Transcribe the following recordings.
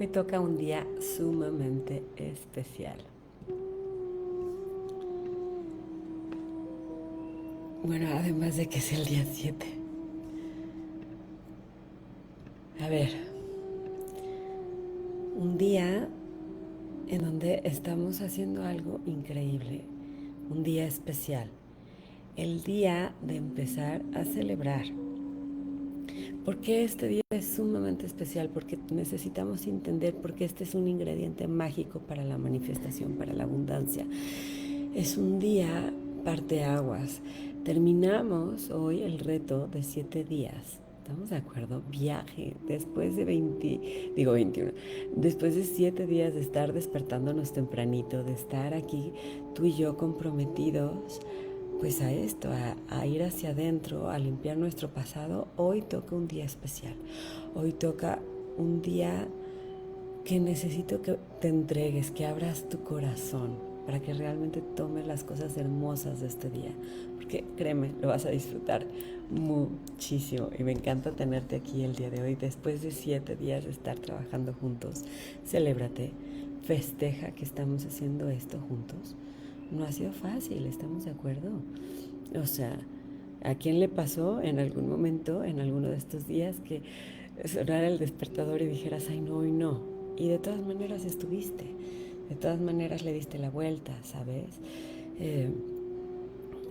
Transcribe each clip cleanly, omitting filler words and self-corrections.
Me toca un día sumamente especial. Bueno, además de que es el día 7. A ver, un día en donde estamos haciendo algo increíble. Un día especial. El día de empezar a celebrar. ¿Por qué este día es sumamente especial? Porque necesitamos entender por qué este es un ingrediente mágico para la manifestación, para la abundancia. Es un día parteaguas. Terminamos hoy el reto de 7 días. ¿Estamos de acuerdo? Viaje. Después de 21. Después de 7 días de estar despertándonos tempranito, de estar aquí tú y yo comprometidos, pues a esto, a ir hacia adentro, a limpiar nuestro pasado, hoy toca un día especial. Hoy toca un día que necesito que te entregues, que abras tu corazón para que realmente tomes las cosas hermosas de este día. Porque créeme, lo vas a disfrutar muchísimo. Y me encanta tenerte aquí el día de hoy. Después de 7 días de estar trabajando juntos, celébrate, festeja que estamos haciendo esto juntos. No ha sido fácil, ¿estamos de acuerdo? O sea, ¿a quién le pasó en algún momento, en alguno de estos días, que sonara el despertador y dijeras, ay, no, hoy no? Y de todas maneras estuviste, de todas maneras le diste la vuelta, ¿sabes? Eh,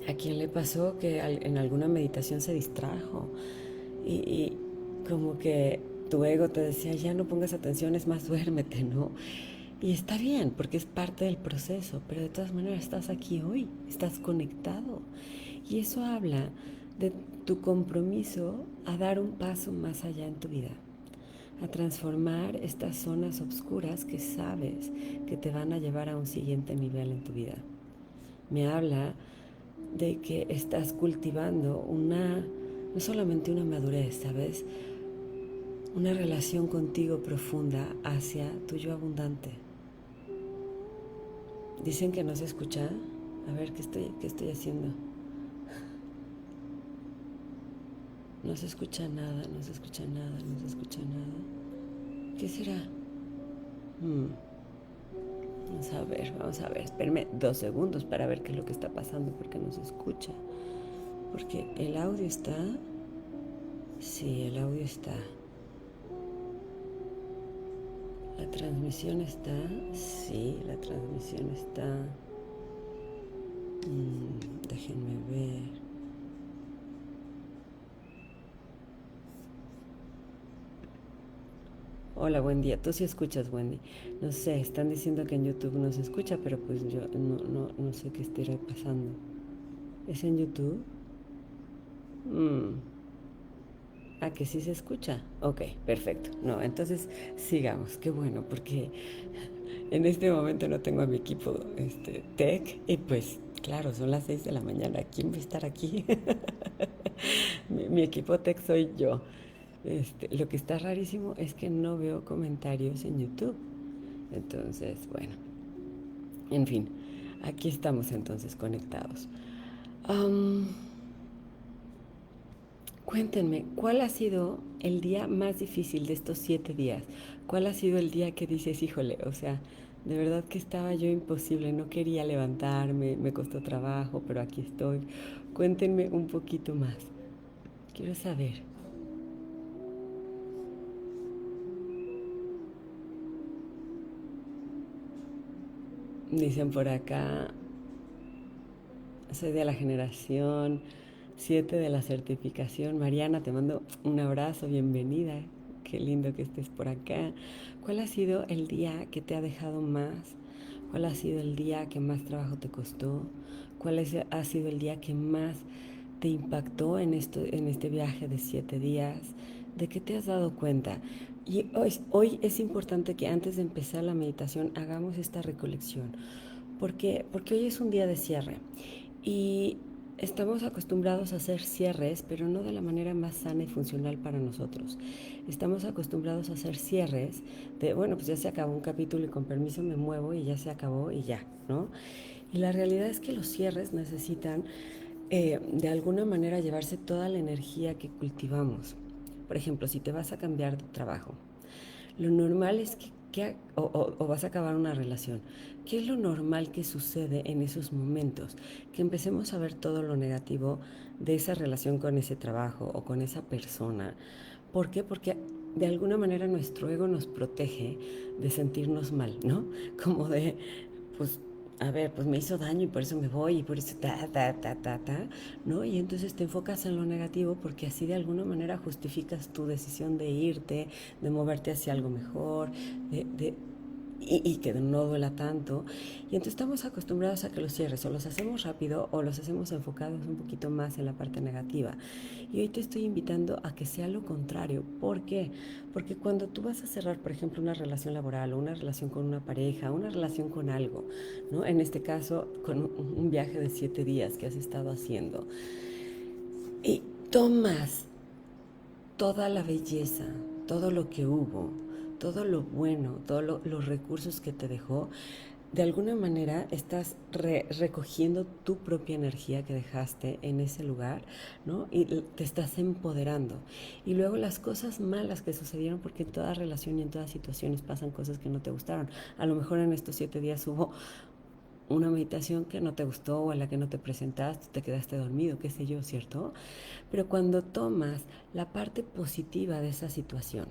¿A quién le pasó que en alguna meditación se distrajo? Y como que tu ego te decía, ya no pongas atención, es más, duérmete, ¿no? Y está bien, porque es parte del proceso, pero de todas maneras estás aquí hoy, estás conectado. Y eso habla de tu compromiso a dar un paso más allá en tu vida, a transformar estas zonas oscuras que sabes que te van a llevar a un siguiente nivel en tu vida. Me habla de que estás cultivando no solamente una madurez, ¿sabes? Una relación contigo profunda hacia tu yo abundante. Dicen que no se escucha. A ver, ¿qué estoy haciendo? No se escucha nada, no se escucha nada, no se escucha nada. ¿Qué será? Vamos a ver. Espérame 2 segundos para ver qué es lo que está pasando, porque no se escucha. Porque el audio está. Sí, el audio está. La transmisión está. Sí, la transmisión está. Déjenme ver. Hola, buen día. Tú sí escuchas, Wendy. No sé, están diciendo que en YouTube no se escucha, pero pues yo no sé qué estará pasando. ¿Es en YouTube? Que sí se escucha. Ok, perfecto. No, entonces sigamos. Qué bueno, porque en este momento no tengo a mi equipo tech y pues claro, son las 6 de la mañana. ¿Quién va a estar aquí? mi equipo tech soy yo. Lo que está rarísimo es que no veo comentarios en YouTube. Entonces, bueno, en fin, aquí estamos entonces conectados. Um, Cuéntenme, ¿cuál ha sido el día más difícil de estos 7 días? ¿Cuál ha sido el día que dices, híjole, o sea, de verdad que estaba yo imposible, no quería levantarme, me costó trabajo, pero aquí estoy? Cuéntenme un poquito más. Quiero saber. Dicen por acá, soy de la generación 7 de la certificación. Mariana, te mando un abrazo, bienvenida. Qué lindo que estés por acá. ¿Cuál ha sido el día que te ha dejado más? ¿Cuál ha sido el día que más trabajo te costó? ¿Ha sido el día que más te impactó en este viaje de 7 días? ¿De qué te has dado cuenta? Y hoy es importante que antes de empezar la meditación hagamos esta recolección. Porque hoy es un día de cierre. Y estamos acostumbrados a hacer cierres, pero no de la manera más sana y funcional para nosotros. Estamos acostumbrados a hacer cierres de, bueno, pues ya se acabó un capítulo y con permiso me muevo y ya se acabó y ya, ¿no? Y la realidad es que los cierres necesitan de alguna manera llevarse toda la energía que cultivamos. Por ejemplo, si te vas a cambiar de trabajo, lo normal es que o vas a acabar una relación. ¿Qué es lo normal que sucede en esos momentos? Que empecemos a ver todo lo negativo de esa relación con ese trabajo o con esa persona. ¿Por qué? Porque de alguna manera nuestro ego nos protege de sentirnos mal, ¿no? Como de, pues, a ver, pues me hizo daño y por eso me voy y por eso ¿no? Y entonces te enfocas en lo negativo porque así de alguna manera justificas tu decisión de irte, de moverte hacia algo mejor, de y que no duela tanto. Y entonces estamos acostumbrados a que los cierres o los hacemos rápido o los hacemos enfocados un poquito más en la parte negativa. Y hoy te estoy invitando a que sea lo contrario. ¿Por qué? Porque cuando tú vas a cerrar, por ejemplo, una relación laboral o una relación con una pareja, una relación con algo, ¿no? En este caso, con un viaje de 7 días que has estado haciendo, y tomas toda la belleza, todo lo que hubo, todo lo bueno, todos los recursos que te dejó, de alguna manera estás recogiendo tu propia energía que dejaste en ese lugar, ¿no? Y te estás empoderando. Y luego las cosas malas que sucedieron, porque en toda relación y en todas situaciones pasan cosas que no te gustaron. A lo mejor en estos 7 días hubo una meditación que no te gustó o a la que no te presentaste, te quedaste dormido, qué sé yo, ¿cierto? Pero cuando tomas la parte positiva de esa situación,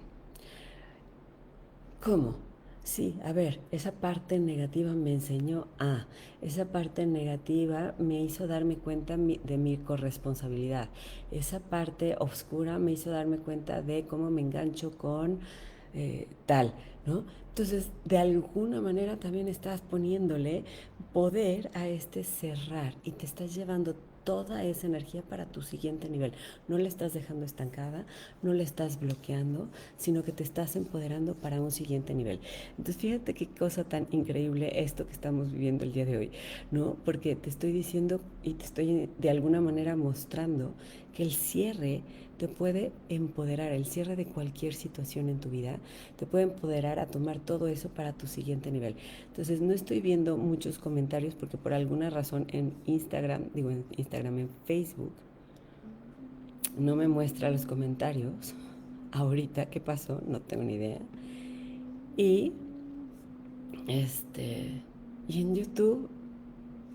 ¿cómo? Sí, a ver, esa parte negativa me enseñó a, esa parte negativa me hizo darme cuenta de mi corresponsabilidad, esa parte oscura me hizo darme cuenta de cómo me engancho con tal, ¿no? Entonces, de alguna manera también estás poniéndole poder a este cerrar y te estás llevando toda esa energía para tu siguiente nivel. No la estás dejando estancada, no la estás bloqueando, sino que te estás empoderando para un siguiente nivel. Entonces, fíjate qué cosa tan increíble esto que estamos viviendo el día de hoy, ¿no? Porque te estoy diciendo y te estoy de alguna manera mostrando que el cierre te puede empoderar, el cierre de cualquier situación en tu vida te puede empoderar a tomar todo eso para tu siguiente nivel. Entonces no estoy viendo muchos comentarios porque por alguna razón en Instagram, en Facebook, no me muestra los comentarios. Ahorita, ¿qué pasó? No tengo ni idea. Y este y en YouTube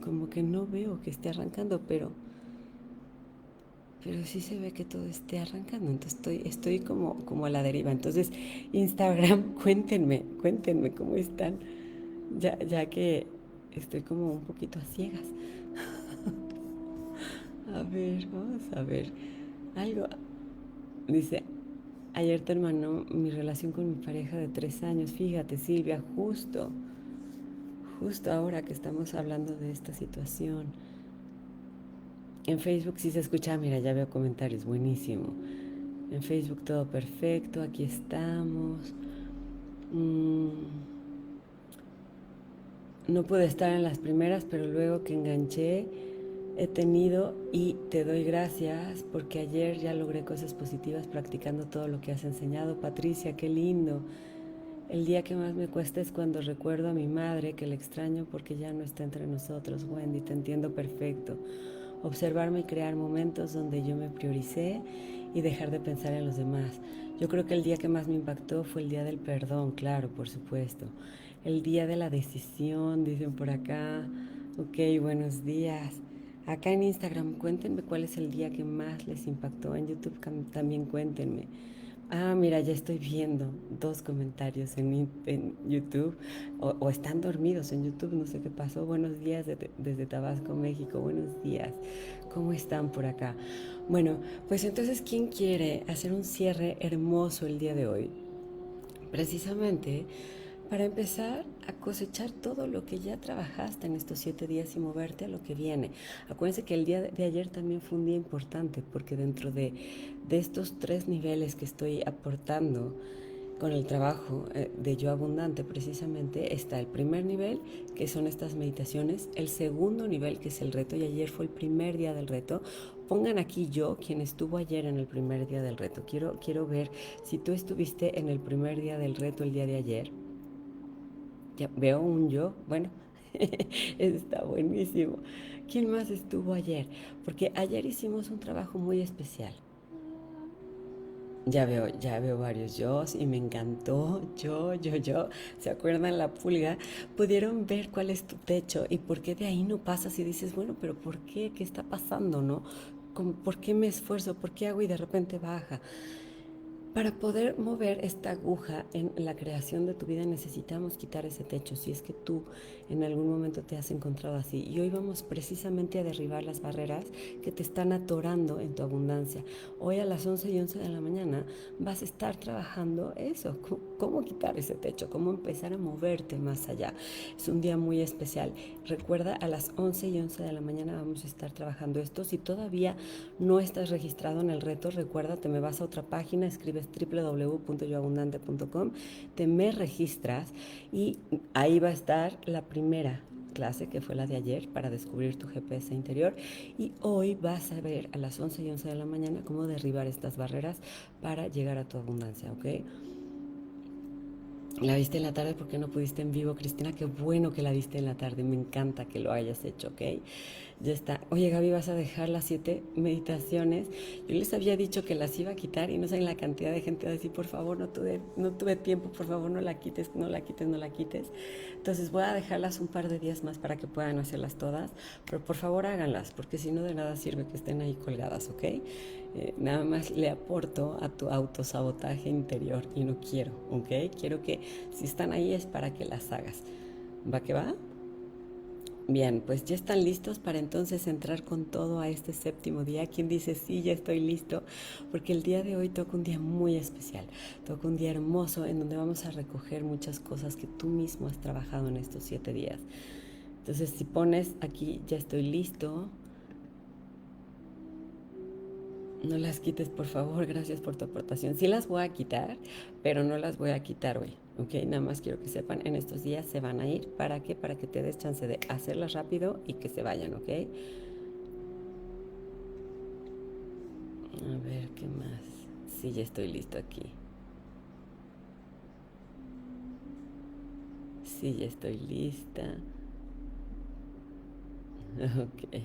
como que no veo que esté arrancando, pero sí se ve que todo esté arrancando. Entonces estoy como a la deriva. Entonces, Instagram, cuéntenme cómo están. Ya que estoy como un poquito a ciegas. A ver, vamos a ver. Algo. Dice, ayer terminó mi relación con mi pareja de 3 años. Fíjate, Silvia, justo ahora que estamos hablando de esta situación. En Facebook sí se escucha, mira, ya veo comentarios, buenísimo. En Facebook todo perfecto, aquí estamos. Mm, no pude estar en las primeras, pero luego que enganché he tenido y te doy gracias porque ayer ya logré cosas positivas practicando todo lo que has enseñado. Patricia, qué lindo. El día que más me cuesta es cuando recuerdo a mi madre, que la extraño porque ya no está entre nosotros. Wendy, te entiendo perfecto. Observarme y crear momentos donde yo me prioricé y dejar de pensar en los demás. Yo creo que el día que más me impactó fue el día del perdón, claro, por supuesto. El día de la decisión, dicen por acá. Ok, buenos días. Acá en Instagram, cuéntenme cuál es el día que más les impactó. En YouTube también cuéntenme. Ah, mira, ya estoy viendo 2 comentarios en YouTube o están dormidos en YouTube, no sé qué pasó. Buenos días desde Tabasco, México. Buenos días. ¿Cómo están por acá? Bueno, pues entonces, ¿quién quiere hacer un cierre hermoso el día de hoy? Precisamente para empezar a cosechar todo lo que ya trabajaste en estos 7 días y moverte a lo que viene. Acuérdense que el día de ayer también fue un día importante porque dentro de estos 3 niveles que estoy aportando con el trabajo de Yo Abundante precisamente está el primer nivel, que son estas meditaciones, el segundo nivel, que es el reto, y ayer fue el primer día del reto. Pongan aquí yo, quien estuvo ayer en el primer día del reto. Quiero ver si tú estuviste en el primer día del reto el día de ayer. Ya veo un yo, bueno, está buenísimo. ¿Quién más Sí. estuvo ayer? Porque ayer hicimos un trabajo muy especial. Ya veo varios yo y me encantó. Yo. ¿Se acuerdan la pulga? Pudieron ver cuál es tu techo y por qué de ahí no pasas y dices, bueno, pero ¿por qué? ¿Qué está pasando, no? ¿Por qué me esfuerzo? ¿Por qué hago y de repente baja? Para poder mover esta aguja en la creación de tu vida necesitamos quitar ese techo, si es que tú en algún momento te has encontrado así. Y hoy vamos precisamente a derribar las barreras que te están atorando en tu abundancia. Hoy a las 11:11 de la mañana vas a estar trabajando eso, cómo quitar ese techo, cómo empezar a moverte más allá. Es un día muy especial. Recuerda, a las 11:11 de la mañana vamos a estar trabajando esto. Si todavía no estás registrado en el reto, recuerda, te me vas a otra página, escribes www.yoabundante.com, te me registras y ahí va a estar la primera clase, que fue la de ayer, para descubrir tu GPS interior. Y hoy vas a ver a las 11:11 de la mañana cómo derribar estas barreras para llegar a tu abundancia, ¿ok? La viste en la tarde porque no pudiste en vivo, Cristina. Qué bueno que la viste en la tarde. Me encanta que lo hayas hecho, ¿ok? Ya está. Oye, Gaby, ¿vas a dejar las 7 meditaciones? Yo les había dicho que las iba a quitar y no saben la cantidad de gente a decir, por favor, no tuve tiempo, por favor, no la quites, no la quites, no la quites. Entonces voy a dejarlas un par de días más para que puedan hacerlas todas, pero por favor háganlas, porque si no de nada sirve que estén ahí colgadas, ¿ok? Nada más le aporto a tu autosabotaje interior y no quiero, ¿ok? Quiero que si están ahí es para que las hagas. ¿Va que va? Bien, pues ya están listos para entonces entrar con todo a este séptimo día. ¿Quién dice sí, ya estoy listo? Porque el día de hoy toca un día muy especial, toca un día hermoso en donde vamos a recoger muchas cosas que tú mismo has trabajado en estos 7 días. Entonces, si pones aquí, ya estoy listo, no las quites, por favor, gracias por tu aportación. Sí las voy a quitar, pero no las voy a quitar hoy, ¿ok? Nada más quiero que sepan, en estos días se van a ir. ¿Para qué? Para que te des chance de hacerlas rápido y que se vayan, ¿ok? A ver, ¿qué más? Sí, ya estoy listo aquí. Sí, ya estoy lista. Ok.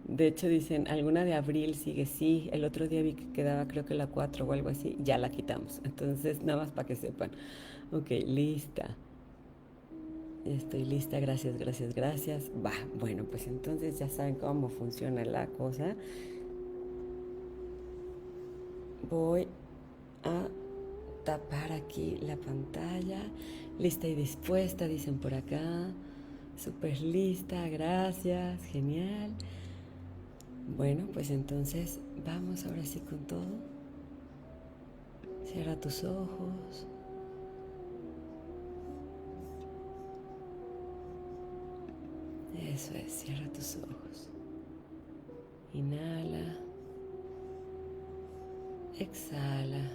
De hecho, dicen, alguna de abril sigue, sí. El otro día vi que quedaba, creo que la 4 o algo así. Ya la quitamos. Entonces, nada más para que sepan. Ok, lista. Estoy lista, gracias, gracias, gracias. Va, bueno, pues entonces ya saben cómo funciona la cosa. Voy a tapar aquí la pantalla. Lista y dispuesta, dicen por acá. Súper lista, gracias, genial. Bueno, pues entonces vamos ahora sí con todo. Cierra tus ojos. Eso es, cierra tus ojos. Inhala. Exhala.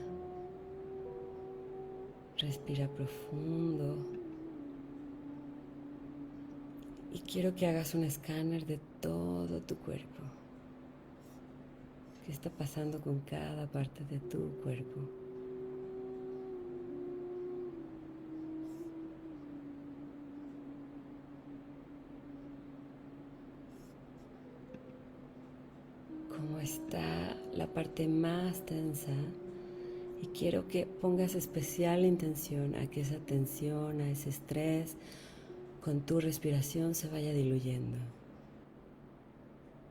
Respira profundo. Y quiero que hagas un escáner de todo tu cuerpo. ¿Qué está pasando con cada parte de tu cuerpo? ¿Cómo está la parte más tensa? Y quiero que pongas especial intención a que esa tensión, a ese estrés, con tu respiración se vaya diluyendo.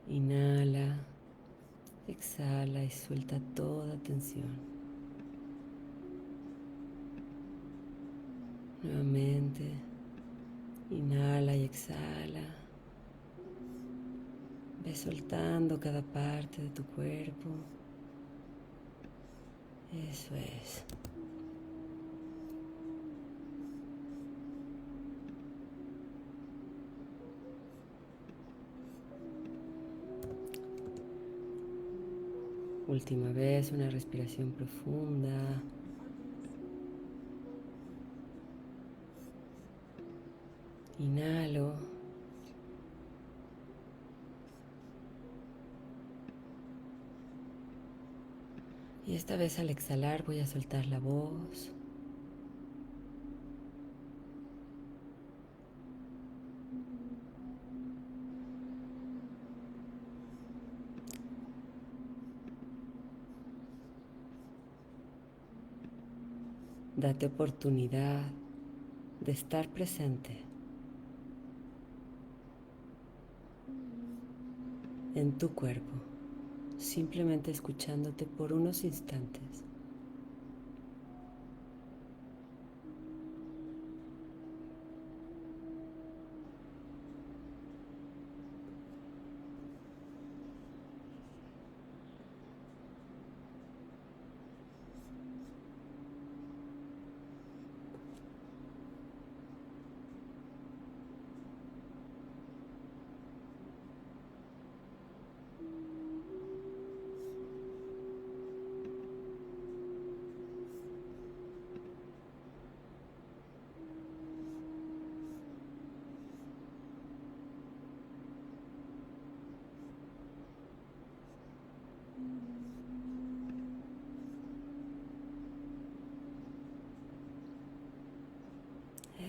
Inhala, exhala y suelta toda tensión. Nuevamente, inhala y exhala. Ve soltando cada parte de tu cuerpo. Eso es. Última vez, una respiración profunda. Inhalo. Y esta vez al exhalar voy a soltar la voz. Date oportunidad de estar presente en tu cuerpo, simplemente escuchándote por unos instantes.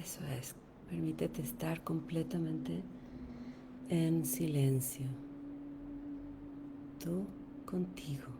Eso es, permítete estar completamente en silencio, tú contigo.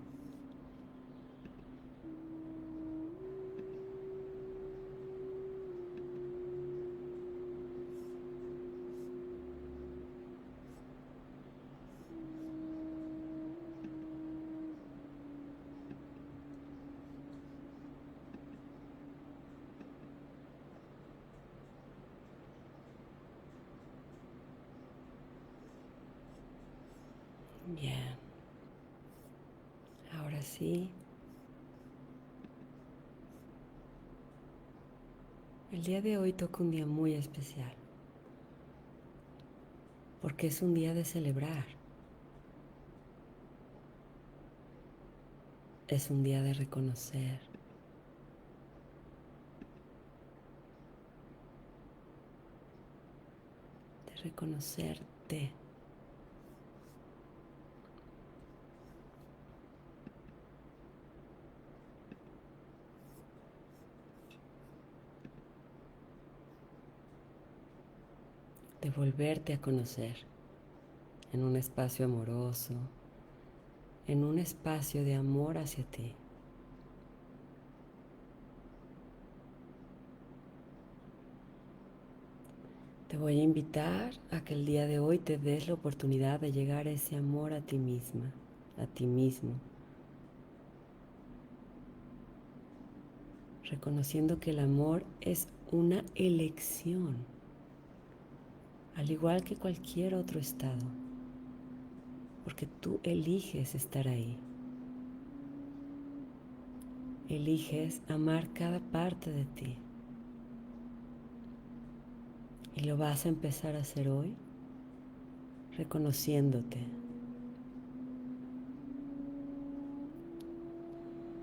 Bien, ahora sí, el día de hoy toca un día muy especial, porque es un día de celebrar, es un día de reconocer, de reconocerte. De volverte a conocer en un espacio amoroso, en un espacio de amor hacia ti. Te voy a invitar a que el día de hoy te des la oportunidad de llegar a ese amor a ti misma, a ti mismo, reconociendo que el amor es una elección, al igual que cualquier otro estado, porque tú eliges estar ahí, eliges amar cada parte de ti y lo vas a empezar a hacer hoy reconociéndote,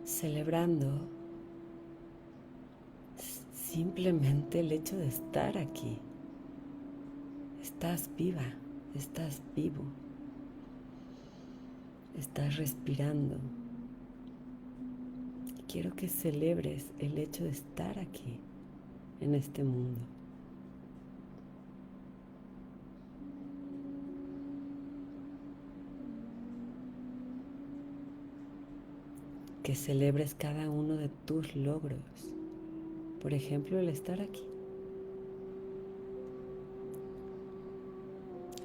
celebrando simplemente el hecho de estar aquí. Estás viva, estás vivo, estás respirando. Quiero que celebres el hecho de estar aquí, en este mundo. Que celebres cada uno de tus logros. Por ejemplo, el estar aquí.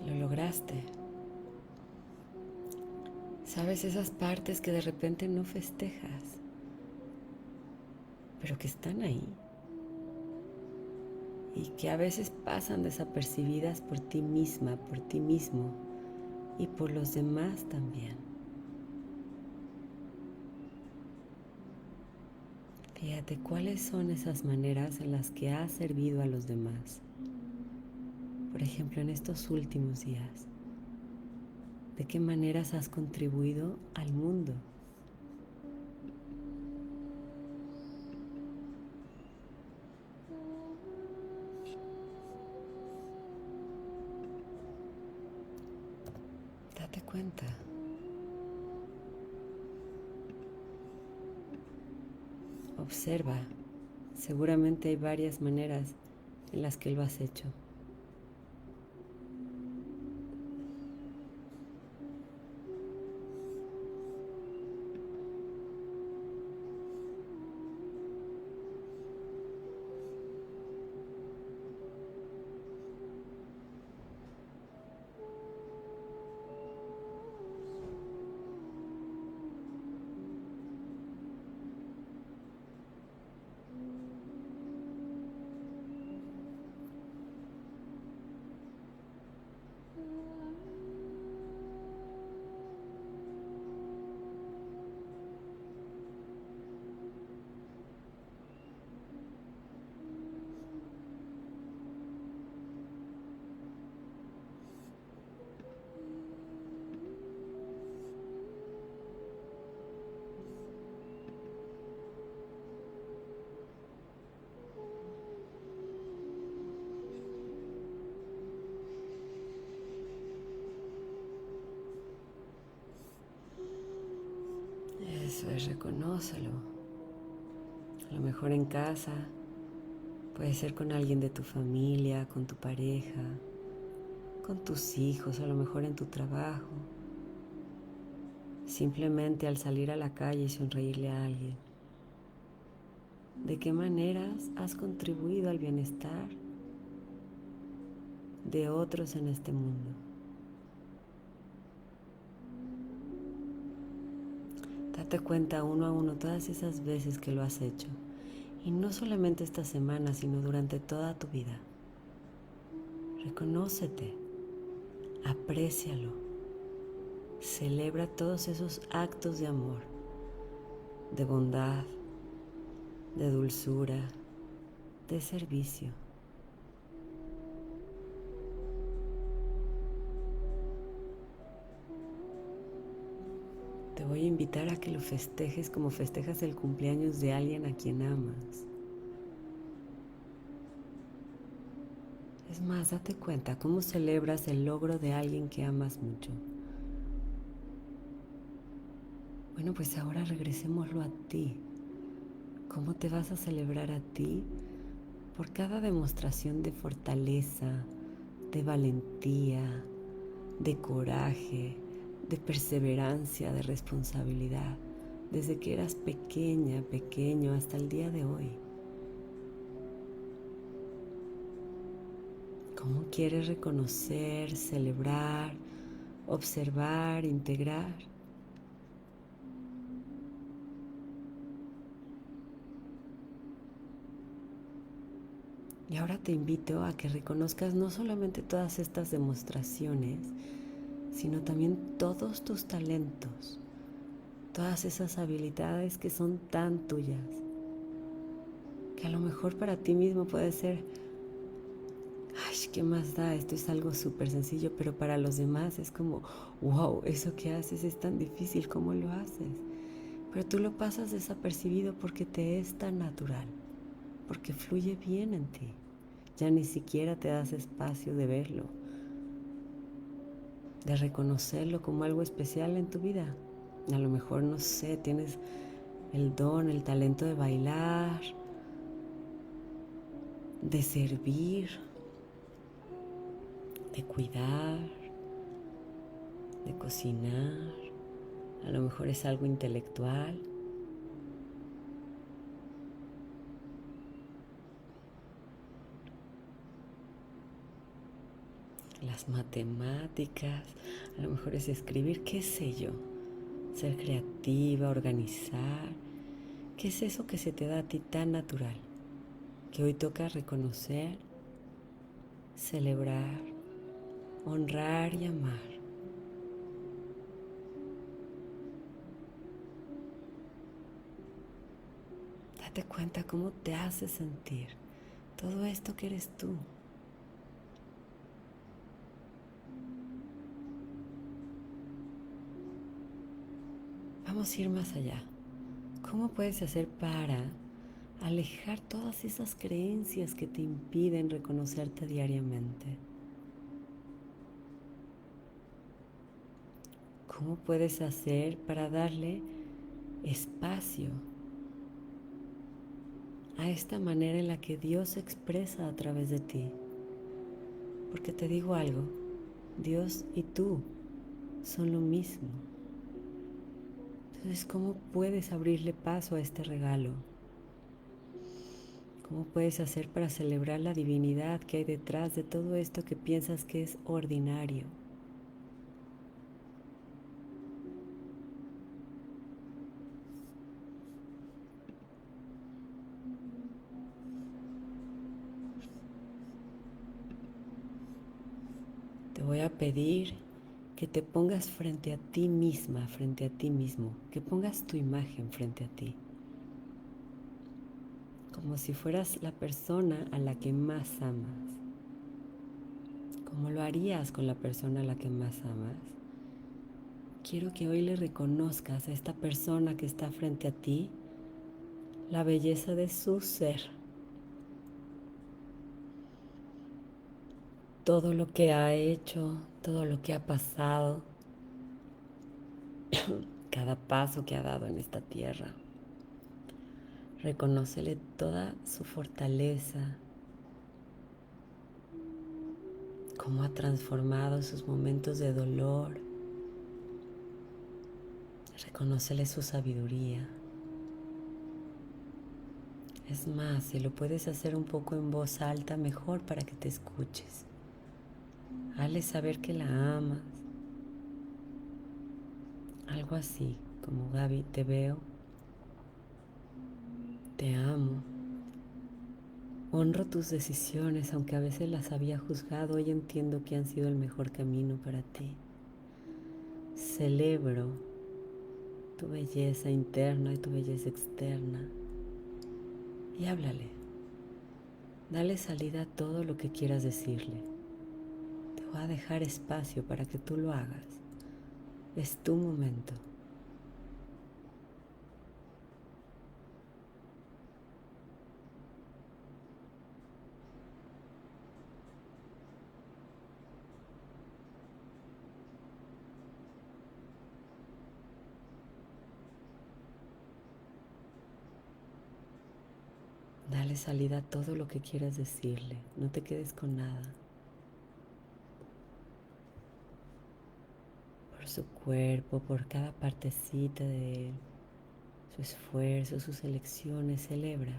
Lo lograste. ¿Sabes esas partes que de repente no festejas, pero que están ahí? Y que a veces pasan desapercibidas por ti misma, por ti mismo y por los demás también. Fíjate cuáles son esas maneras en las que has servido a los demás. Por ejemplo, en estos últimos días, ¿de qué maneras has contribuido al mundo? Date cuenta. Observa. Seguramente hay varias maneras en las que lo has hecho. Entonces reconócelo. A lo mejor en casa, puede ser con alguien de tu familia, con tu pareja, con tus hijos, a lo mejor en tu trabajo. Simplemente al salir a la calle y sonreírle a alguien. ¿De qué maneras has contribuido al bienestar de otros en este mundo? Date cuenta uno a uno todas esas veces que lo has hecho. Y no solamente esta semana, sino durante toda tu vida. Reconócete, aprécialo, celebra todos esos actos de amor, de bondad, de dulzura, de servicio. Te voy a invitar a que lo festejes como festejas el cumpleaños de alguien a quien amas. Es más, date cuenta cómo celebras el logro de alguien que amas mucho. Bueno, pues ahora regresémoslo a ti. ¿Cómo te vas a celebrar a ti por cada demostración de fortaleza, de valentía, de coraje, de perseverancia, de responsabilidad, desde que eras pequeña, pequeño, hasta el día de hoy? ¿Cómo quieres reconocer, celebrar, observar, integrar? Y ahora te invito a que reconozcas no solamente todas estas demostraciones, sino también todos tus talentos, todas esas habilidades que son tan tuyas, que a lo mejor para ti mismo puede ser, ay, ¿qué más da? Esto es algo súper sencillo, pero para los demás es como, wow, eso que haces es tan difícil, ¿cómo lo haces? Pero tú lo pasas desapercibido porque te es tan natural, porque fluye bien en ti. Ya ni siquiera te das espacio de verlo, de reconocerlo como algo especial en tu vida. A lo mejor, no sé, tienes el don, el talento de bailar, de servir, de cuidar, de cocinar. A lo mejor es algo intelectual. Las matemáticas, a lo mejor es escribir, qué sé yo, ser creativa, organizar. ¿Qué es eso que se te da a ti tan natural? Que hoy toca reconocer, celebrar, honrar y amar. Date cuenta cómo te hace sentir todo esto que eres tú. Vamos a ir más allá. ¿Cómo puedes hacer para alejar todas esas creencias que te impiden reconocerte diariamente? ¿Cómo puedes hacer para darle espacio a esta manera en la que Dios se expresa a través de ti? Porque te digo algo, Dios y tú son lo mismo. Entonces, ¿cómo puedes abrirle paso a este regalo? ¿Cómo puedes hacer para celebrar la divinidad que hay detrás de todo esto que piensas que es ordinario? Te voy a pedir que te pongas frente a ti misma, frente a ti mismo, que pongas tu imagen frente a ti, como si fueras la persona a la que más amas, como lo harías con la persona a la que más amas. Quiero que hoy le reconozcas a esta persona que está frente a ti la belleza de su ser, todo lo que ha hecho, todo lo que ha pasado, cada paso que ha dado en esta tierra. Reconócele toda su fortaleza, cómo ha transformado sus momentos de dolor. Reconócele su sabiduría. Es más, si lo puedes hacer un poco en voz alta, mejor para que te escuches. Hazle saber que la amas. Algo así, como Gaby, te veo, te amo. Honro tus decisiones, aunque a veces las había juzgado, hoy entiendo que han sido el mejor camino para ti. Celebro tu belleza interna y tu belleza externa. Y háblale. Dale salida a todo lo que quieras decirle. Te voy a dejar espacio para que tú lo hagas. Es tu momento. Dale salida a todo lo que quieras decirle. No te quedes con nada. Por su cuerpo, por cada partecita de él, su esfuerzo, sus elecciones, celebra.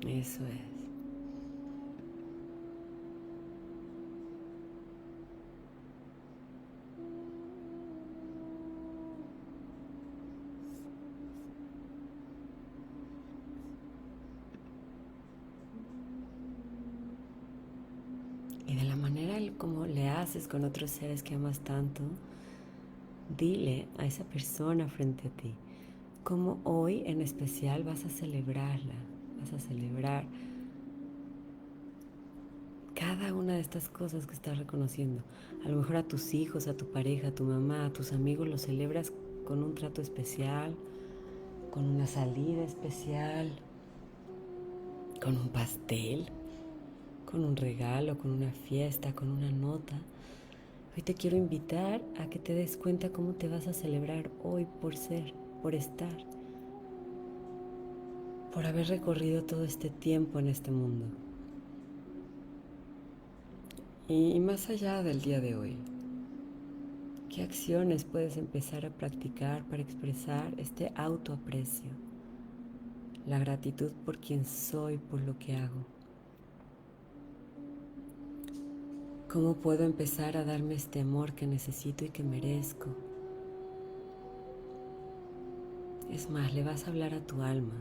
Eso es. Y de la manera como le haces con otros seres que amas tanto, dile a esa persona frente a ti cómo hoy en especial vas a celebrarla, vas a celebrar cada una de estas cosas que estás reconociendo. A lo mejor a tus hijos, a tu pareja, a tu mamá, a tus amigos los celebras con un trato especial, con una salida especial, con un pastel, con un regalo, con una fiesta, con una nota. Hoy te quiero invitar a que te des cuenta cómo te vas a celebrar hoy por ser, por estar, por haber recorrido todo este tiempo en este mundo. Y más allá del día de hoy, ¿qué acciones puedes empezar a practicar para expresar este autoaprecio? La gratitud por quien soy, por lo que hago. ¿Cómo puedo empezar a darme este amor que necesito y que merezco? Es más, le vas a hablar a tu alma,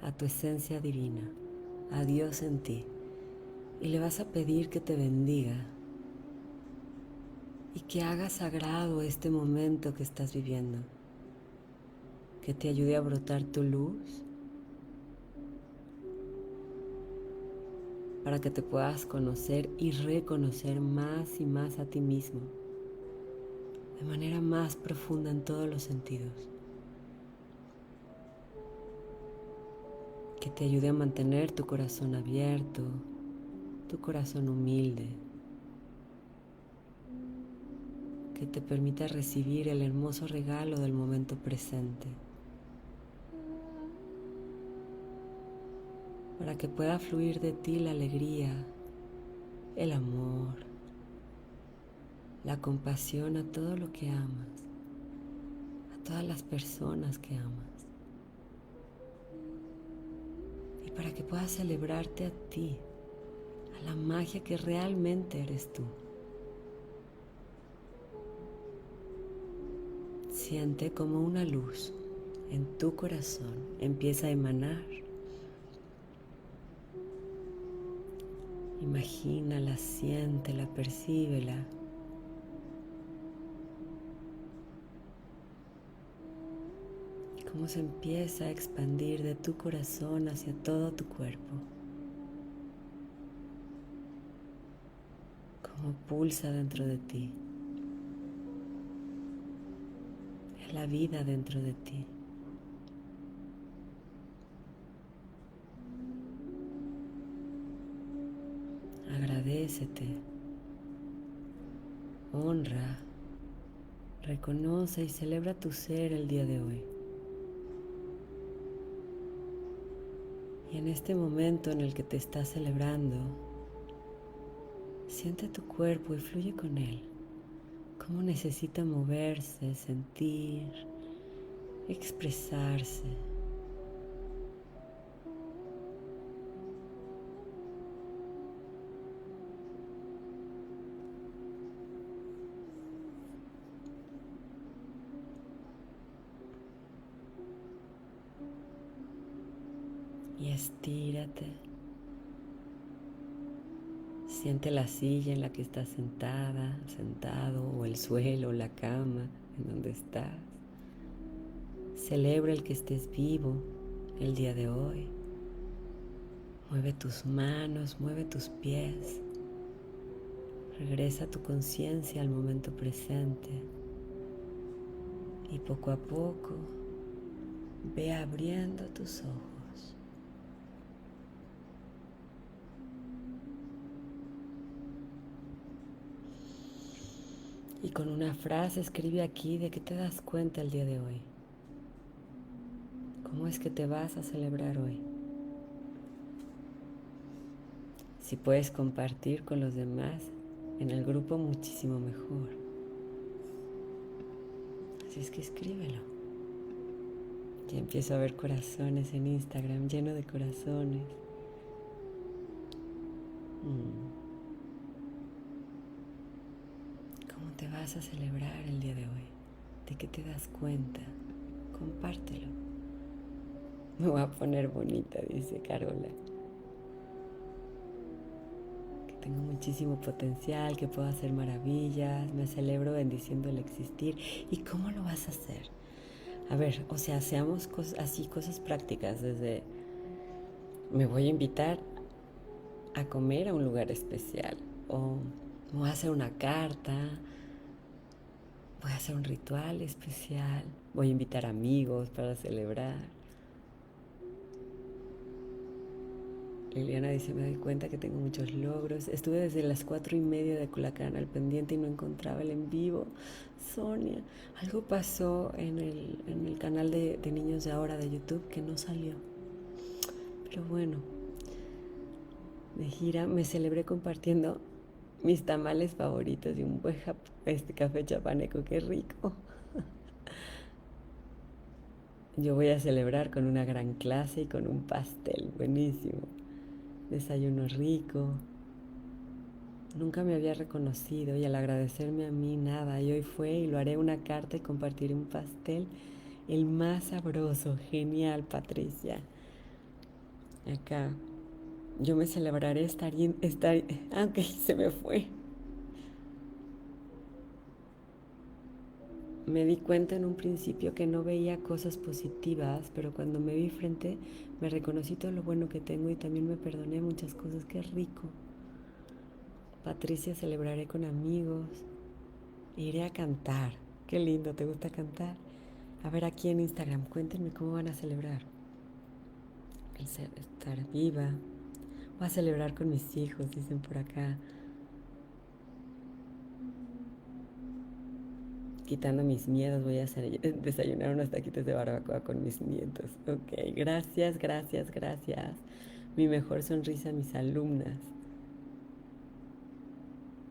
a tu esencia divina, a Dios en ti, y le vas a pedir que te bendiga y que haga sagrado este momento que estás viviendo, que te ayude a brotar tu luz para que te puedas conocer y reconocer más y más a ti mismo, de manera más profunda en todos los sentidos. Que te ayude a mantener tu corazón abierto, tu corazón humilde, que te permita recibir el hermoso regalo del momento presente, para que pueda fluir de ti la alegría, el amor, la compasión a todo lo que amas, a todas las personas que amas, y para que puedas celebrarte a ti, a la magia que realmente eres tú. Siente como una luz en tu corazón empieza a emanar. Imagínala, siéntela, percíbela. Cómo se empieza a expandir de tu corazón hacia todo tu cuerpo. Cómo pulsa dentro de ti. Es la vida dentro de ti. Agradécete. Honra. Reconoce y celebra tu ser el día de hoy. Y en este momento en el que te estás celebrando, siente tu cuerpo y fluye con él. Cómo necesita moverse, sentir, expresarse. Y estírate. Siente la silla en la que estás sentada, sentado, o el suelo, la cama, en donde estás. Celebra el que estés vivo el día de hoy. Mueve tus manos, mueve tus pies. Regresa tu conciencia al momento presente. Y poco a poco ve abriendo tus ojos. Y con una frase escribe aquí de qué te das cuenta el día de hoy. ¿Cómo es que te vas a celebrar hoy? Si puedes compartir con los demás en el grupo, muchísimo mejor. Así es que escríbelo. Ya empiezo a ver corazones en Instagram, lleno de corazones. ¿Cómo te vas a celebrar el día de hoy? ¿De qué te das cuenta? Compártelo. Me voy a poner bonita, dice Carola. Que tengo muchísimo potencial, que puedo hacer maravillas, me celebro bendiciendo el existir. ¿Y cómo lo vas a hacer? A ver, o sea, seamos así cosas prácticas, desde me voy a invitar a comer a un lugar especial, o me voy a hacer una carta, voy a hacer un ritual especial, voy a invitar amigos para celebrar. Liliana dice, me doy cuenta que tengo muchos logros. Estuve desde las 4:30 de Culacán al pendiente y no encontraba el en vivo. Sonia, algo pasó en el canal de Niños de Ahora de YouTube que no salió. Pero bueno, de gira me celebré compartiendo mis tamales favoritos y un buen café chapaneco, qué rico. Yo voy a celebrar con una gran clase y con un pastel, buenísimo. Desayuno rico. Nunca me había reconocido y al agradecerme a mí nada, y hoy fue y lo haré una carta y compartiré un pastel, el más sabroso. Genial, Patricia. Acá, yo me celebraré aunque se me fue. Me di cuenta en un principio que no veía cosas positivas, pero cuando me vi frente me reconocí todo lo bueno que tengo y también me perdoné muchas cosas. Qué rico. Patricia, celebraré con amigos. Iré a cantar. Qué lindo, ¿te gusta cantar? A ver, aquí en Instagram, cuéntenme cómo van a celebrar. El estar viva. Voy a celebrar con mis hijos, dicen por acá. Quitando mis miedos, voy a desayunar unos taquitos de barbacoa con mis nietos. Ok, gracias, gracias, gracias. Mi mejor sonrisa a mis alumnas.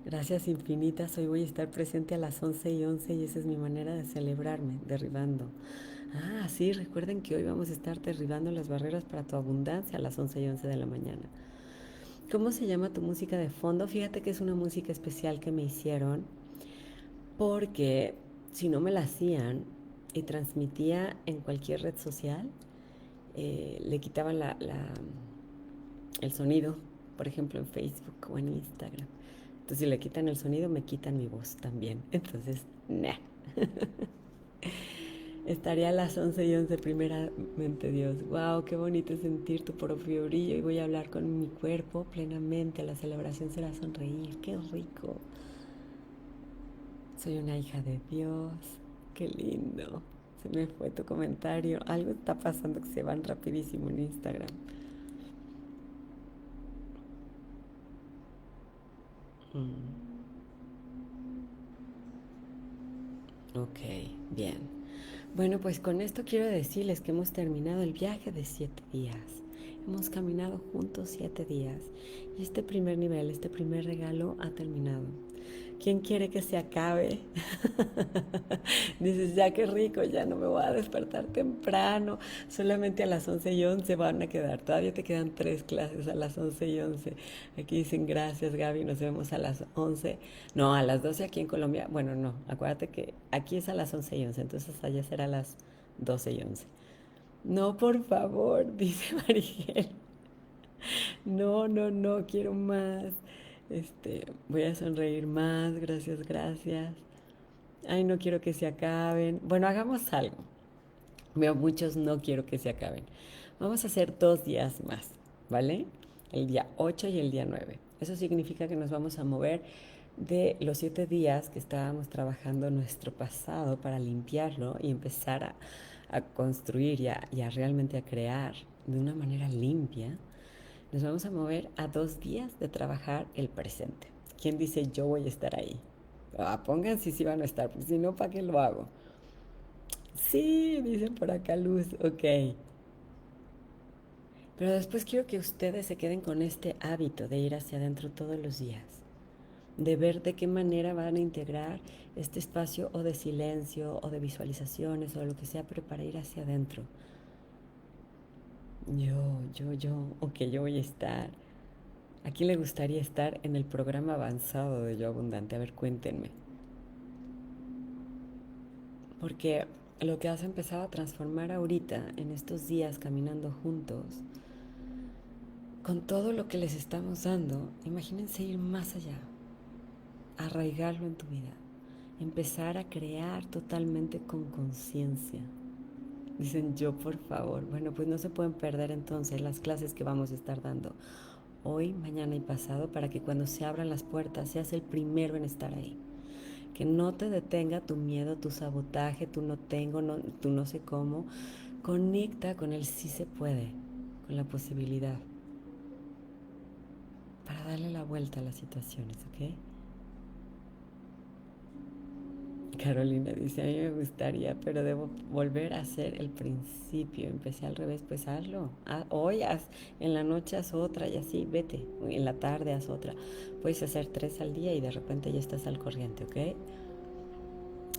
Gracias infinitas. Hoy voy a estar presente a las 11:11 y esa es mi manera de celebrarme, derribando. Ah, sí, recuerden que hoy vamos a estar derribando las barreras para tu abundancia a las 11:11 de la mañana. ¿Cómo se llama tu música de fondo? Fíjate que es una música especial que me hicieron porque si no me la hacían y transmitía en cualquier red social, le quitaban el sonido, por ejemplo en Facebook o en Instagram. Entonces si le quitan el sonido, me quitan mi voz también. Entonces, nah. Estaría a las 11:11 primeramente Dios. Wow, qué bonito es sentir tu propio brillo y voy a hablar con mi cuerpo plenamente. La celebración será sonreír. Qué rico. Soy una hija de Dios. Qué lindo. Se me fue tu comentario. Algo está pasando que se van rapidísimo en Instagram. Mm, ok, bien. Bueno, pues con esto quiero decirles que hemos terminado el viaje de 7 días. Hemos caminado juntos 7 días. Y este primer nivel, este primer regalo ha terminado. ¿Quién quiere que se acabe? Dices, ya qué rico, ya no me voy a despertar temprano. Solamente a las 11:11 van a quedar. Todavía te quedan 3 clases a las 11:11. Aquí dicen, gracias Gaby, nos vemos a las 11. No, a las 12 aquí en Colombia. Bueno, no, acuérdate que aquí es a las 11:11, entonces allá será a las 12:11. No, por favor, dice Marigel. No, no, no, quiero más. Voy a sonreír más, gracias, gracias. Ay, no quiero que se acaben. Bueno, hagamos algo. Veo muchos no quiero que se acaben. Vamos a hacer 2 días más, ¿vale? El día 8 y el día 9. Eso significa que nos vamos a mover de los 7 días que estábamos trabajando nuestro pasado para limpiarlo y empezar a construir y a realmente a crear de una manera limpia. Nos vamos a mover a 2 días de trabajar el presente. ¿Quién dice yo voy a estar ahí? Ah, pongan si van a estar, porque si no, ¿para qué lo hago? Sí, dicen por acá Luz, ok. Pero después quiero que ustedes se queden con este hábito de ir hacia adentro todos los días, de ver de qué manera van a integrar este espacio o de silencio o de visualizaciones o lo que sea, pero para ir hacia adentro. Ok, yo voy a estar. ¿A quién le gustaría estar en el programa avanzado de Yo Abundante? A ver, cuéntenme. Porque lo que has empezado a transformar ahorita, en estos días caminando juntos, con todo lo que les estamos dando, imagínense ir más allá, arraigarlo en tu vida, empezar a crear totalmente con conciencia. Dicen yo, por favor. Bueno, pues no se pueden perder entonces las clases que vamos a estar dando hoy, mañana y pasado para que cuando se abran las puertas seas el primero en estar ahí. Que no te detenga tu miedo, tu sabotaje, tu no tengo, no, tu no sé cómo. Conecta con el sí se puede, con la posibilidad, para darle la vuelta a las situaciones, ¿ok? Carolina dice, a mí me gustaría, pero debo volver a hacer el principio. Empecé al revés, pues hazlo. Hoy haz, en la noche haz otra y así, vete. En la tarde haz otra. Puedes hacer 3 al día y de repente ya estás al corriente, ¿ok?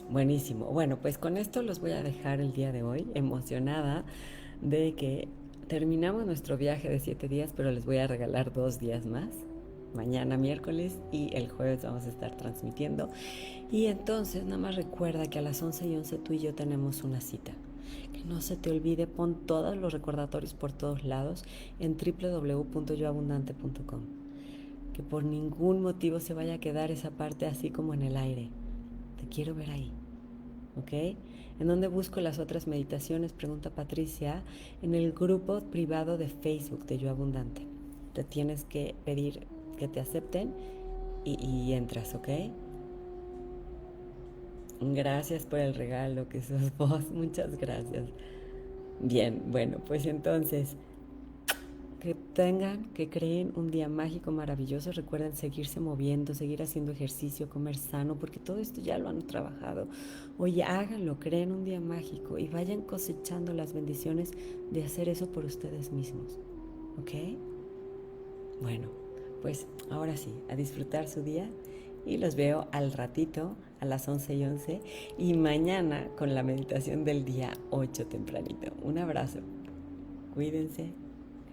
Buenísimo. Bueno, pues con esto los voy a dejar el día de hoy, emocionada de que terminamos nuestro viaje de 7 días, pero les voy a regalar 2 días más. Mañana miércoles y el jueves vamos a estar transmitiendo. Y entonces nada más recuerda que a las 11:11 tú y yo tenemos una cita. Que no se te olvide, pon todos los recordatorios por todos lados en www.yoabundante.com. Que por ningún motivo se vaya a quedar esa parte así como en el aire. Te quiero ver ahí. ¿Ok? ¿En dónde busco las otras meditaciones? Pregunta Patricia. En el grupo privado de Facebook de Yo Abundante. Te tienes que pedir que te acepten y entras, ¿ok? Gracias por el regalo que sos vos. Muchas gracias. Bien, bueno, pues entonces, que tengan, que creen un día mágico, maravilloso. Recuerden seguirse moviendo, seguir haciendo ejercicio, comer sano, porque todo esto ya lo han trabajado. Oye, háganlo, creen un día mágico y vayan cosechando las bendiciones de hacer eso por ustedes mismos. ¿Ok? Bueno, pues ahora sí, a disfrutar su día y los veo al ratito a las 11:11 y mañana con la meditación del día 8 tempranito. Un abrazo. Cuídense.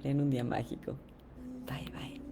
Creen un día mágico. Bye, bye.